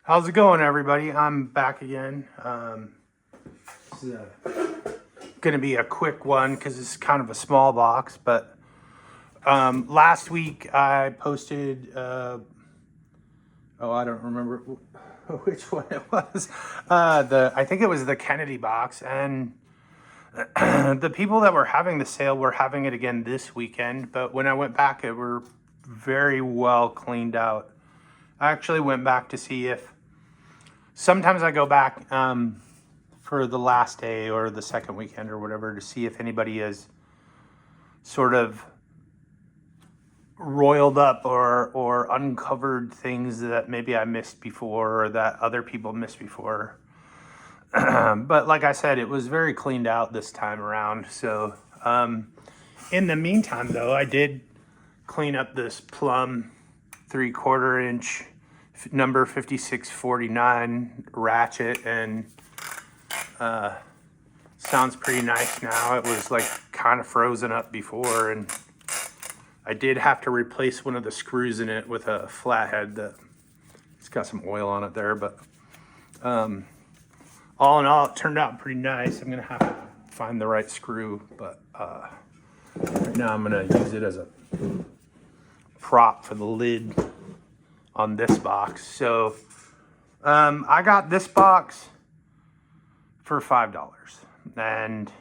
How's it going, everybody? I'm back again. This is going to be a quick one because it's kind of a small box. But last week I posted, I don't remember which one it was. I think it was the Kennedy box, and the people that were having the sale were having it again this weekend. But when I went back, it were very well cleaned out. I actually went back to see if sometimes I go back for the last day or the second weekend or whatever to see if anybody has sort of roiled up or uncovered things that maybe I missed before or that other people missed before. But like I said, it was very cleaned out this time around. So in the meantime, though, I did clean up this plum 3/4 inch number 5649 ratchet, and sounds pretty nice now. It was like kind of frozen up before, and I did have to replace one of the screws in it with a flathead that it's got some oil on it there. But all in all, it turned out pretty nice. I'm gonna have to find the right screw, but right now I'm gonna use it as a prop for the lid on this box. So I got this box for $5, and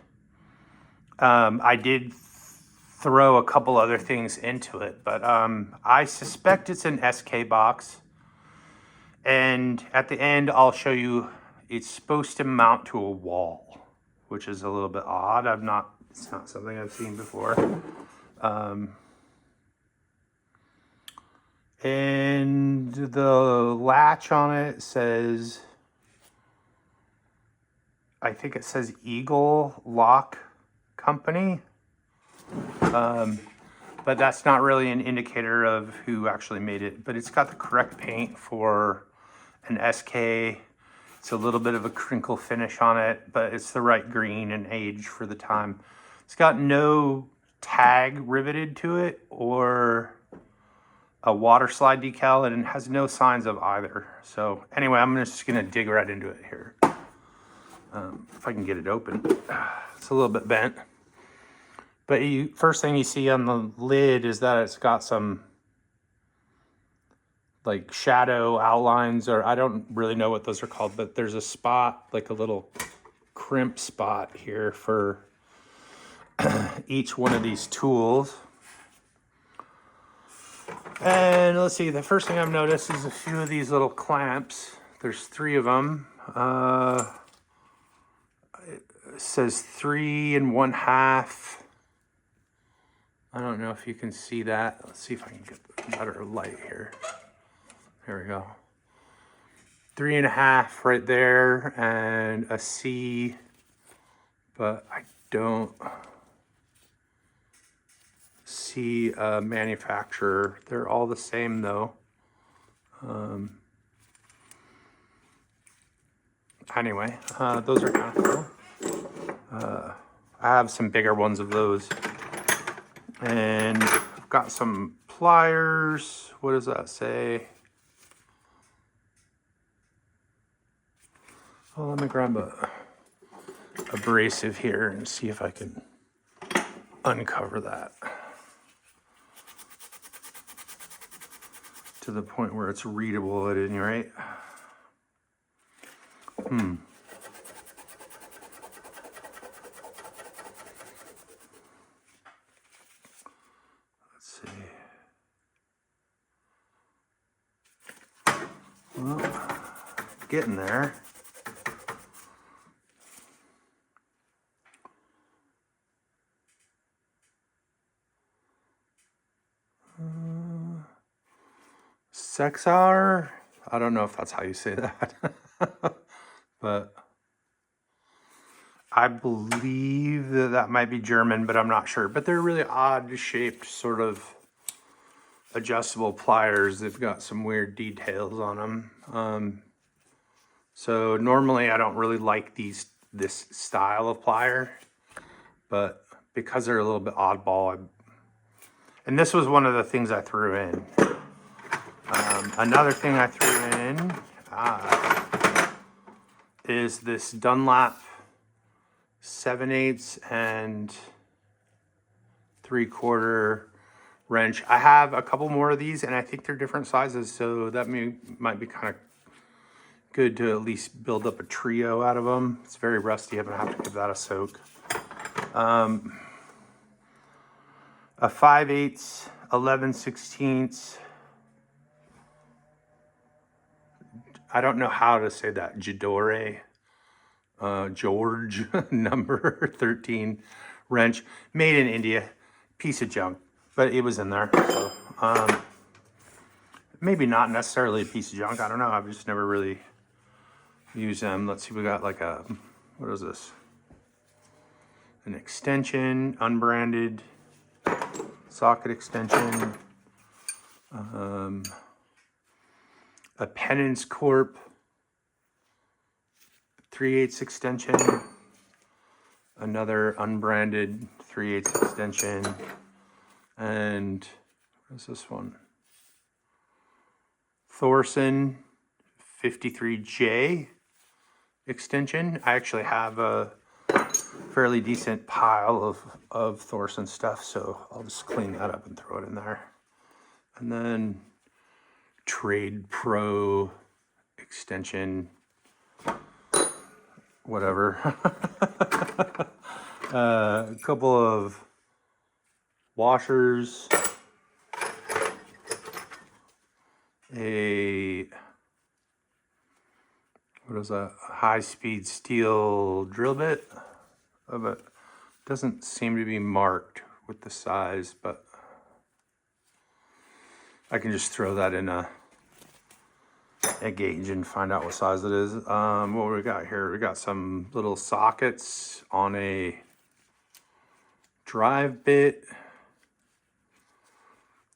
I did throw a couple other things into it, but I suspect it's an SK box, and at the end I'll show you it's supposed to mount to a wall, which is a little bit odd. It's not something I've seen before. And the latch on it says, I think it says Eagle Lock Company. But that's not really an indicator of who actually made it. But it's got the correct paint for an SK. It's a little bit of a crinkle finish on it, but it's the right green and age for the time. It's got no tag riveted to it or a water slide decal, and it has no signs of either. So anyway, I'm just gonna dig right into it here. If I can get it open. It's a little bit bent. But first thing you see on the lid is that it's got some like shadow outlines, or I don't really know what those are called, but there's a spot, like a little crimp spot here for each one of these tools. And let's see, the first thing I've noticed is a few of these little clamps. There's 3 of them. It says 3 1/2. I don't know if you can see that. Let's see if I can get better light here. There we go. 3 1/2 right there, and a C, but I don't see a manufacturer. They're all the same though. Anyway, those are kind of cool. I have some bigger ones of those, and I've got some pliers. What does that say? Oh, let me grab a abrasive here and see if I can uncover that to the point where it's readable at any rate. Let's see. Well, getting there. Sexar? I don't know if that's how you say that. But I believe that might be German, but I'm not sure. But they're really odd shaped sort of adjustable pliers. They've got some weird details on them. So normally I don't really like this style of plier, but because they're a little bit oddball, and this was one of the things I threw in. Another thing I threw in, is this Dunlap 7/8 and 3/4 wrench. I have a couple more of these, and I think they're different sizes, so that might be kind of good to at least build up a trio out of them. It's very rusty. I'm gonna have to give that a soak. A 5/8, 11/16. I don't know how to say that. Jadore, George, number 13 wrench, made in India. Piece of junk, but it was in there. So, maybe not necessarily a piece of junk. I don't know. I've just never really used them. Let's see. We got like a, what is this? An extension, unbranded socket extension. A Penance Corp 3/8 extension, another unbranded 3/8 extension, and what is this one? Thorson 53J extension. I actually have a fairly decent pile of Thorson stuff, so I'll just clean that up and throw it in there. And then Trade Pro extension, whatever. A couple of washers, what is that? High-speed steel drill bit. It doesn't seem to be marked with the size, but I can just throw that in a gauge and find out what size it is. What we got here? We got some little sockets on a drive bit.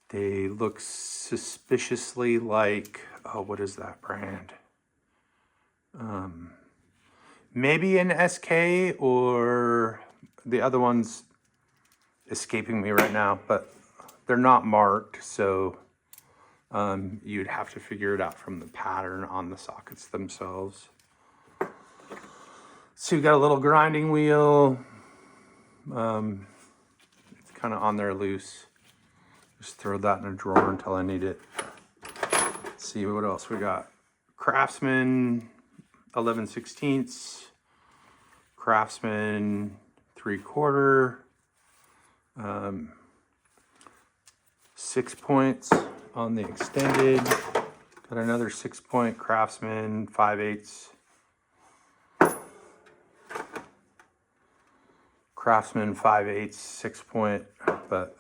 They look suspiciously like, oh, what is that brand? Maybe an SK, or the other one's escaping me right now, but they're not marked, so you'd have to figure it out from the pattern on the sockets themselves. So you got a little grinding wheel. It's kind of on there loose. Just throw that in a drawer until I need it. Let's see what else we got. Craftsman 11/16, Craftsman 3/4, 6 points on the extended. Got another 6-point Craftsman 5/8. Craftsman 5/8, 6-point, but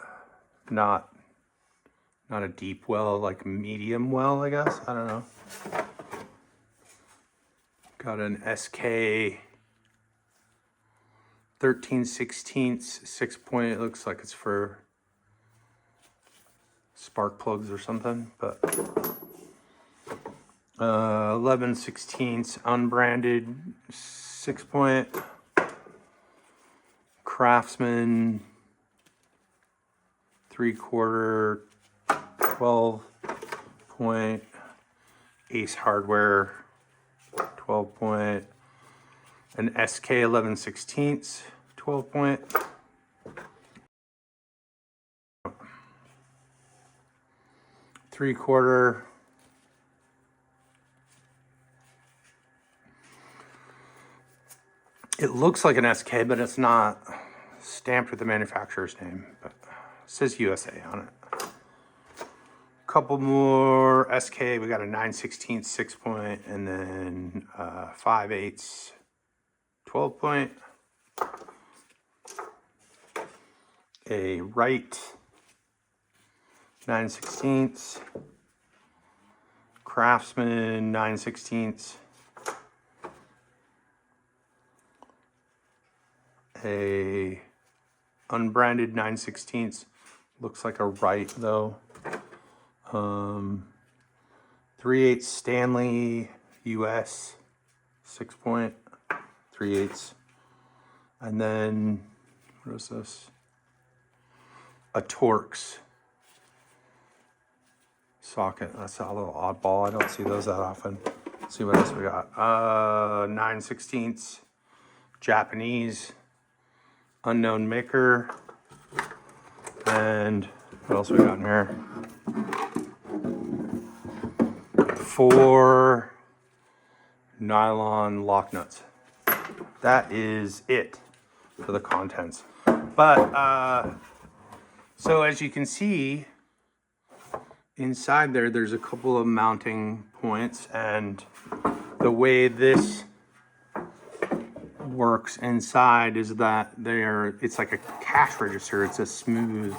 not a deep well, like medium well, I guess. I don't know. Got an SK 13/16, 6-point. It looks like it's for spark plugs or something, but 11/16 unbranded 6-point. Craftsman 3/4 12-point. Ace Hardware 12-point. An SK 11/16 12-point. Three-quarter. It looks like an SK, but it's not stamped with the manufacturer's name, but it says USA on it. Couple more SK. We got a 9/16 6-point, and then 5/8 12-point. A Wright 9/16, Craftsman 9/16, a unbranded 9/16, looks like a Wright though. 3/8 Stanley US 6-point, 3/8, and then what is this? A Torx socket. That's a little oddball. I don't see those that often. Let's see what else we got. 9/16 Japanese, unknown maker, and what else we got in here? 4 nylon lock nuts. That is it for the contents. But so as you can see inside there's a couple of mounting points, and the way this works inside is that it's like a cash register. It's a smooth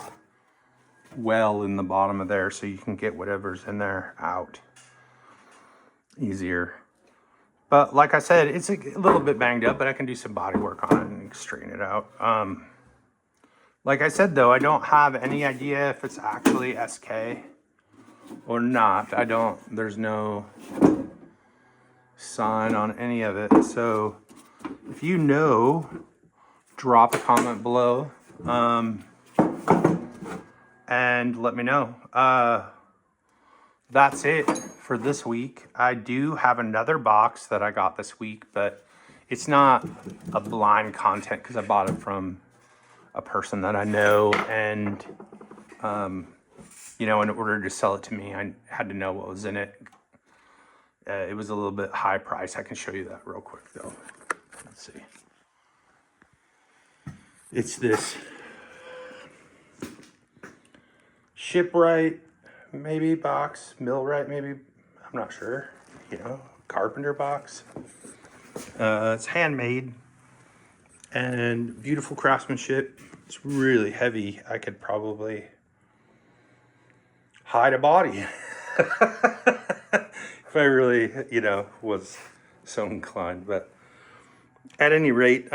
well in the bottom of there, so you can get whatever's in there out easier. But like I said, it's a little bit banged up, but I can do some body work on it and straighten it out. Like I said though, I don't have any idea if it's actually SK or not. There's no sign on any of it. So if you know, drop a comment below and let me know. That's it for this week. I do have another box that I got this week, but it's not a blind content because I bought it from a person that I know, and you know, in order to sell it to me, I had to know what was in it. It was a little bit high price. I can show you that real quick though. Let's see. It's this shipwright maybe box, millwright maybe, I'm not sure, you know, carpenter box. It's handmade and beautiful craftsmanship. It's really heavy. I could probably hide a body if I really, you know, was so inclined. But at any rate,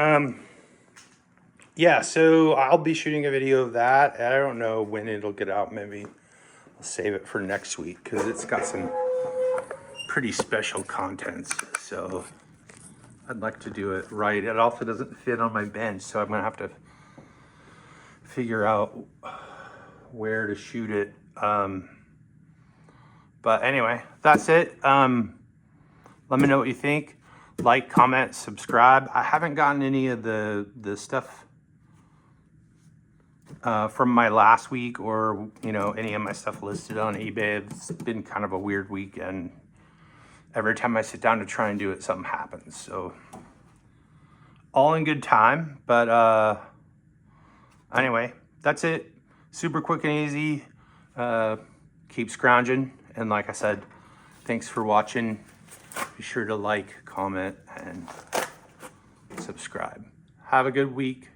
yeah, so I'll be shooting a video of that. I don't know when it'll get out. Maybe I'll save it for next week because it's got some pretty special contents. So I'd like to do it right. It also doesn't fit on my bench, so I'm gonna have to figure out where to shoot it. But anyway, that's it. Let me know what you think. Like, comment, subscribe. I haven't gotten any of the stuff from my last week, or you know, any of my stuff listed on eBay. It's been kind of a weird week, and every time I sit down to try and do it, something happens. So all in good time. But anyway, that's it. Super quick and easy. Keep scrounging, and like I said, thanks for watching. Be sure to like, comment, and subscribe. Have a good week.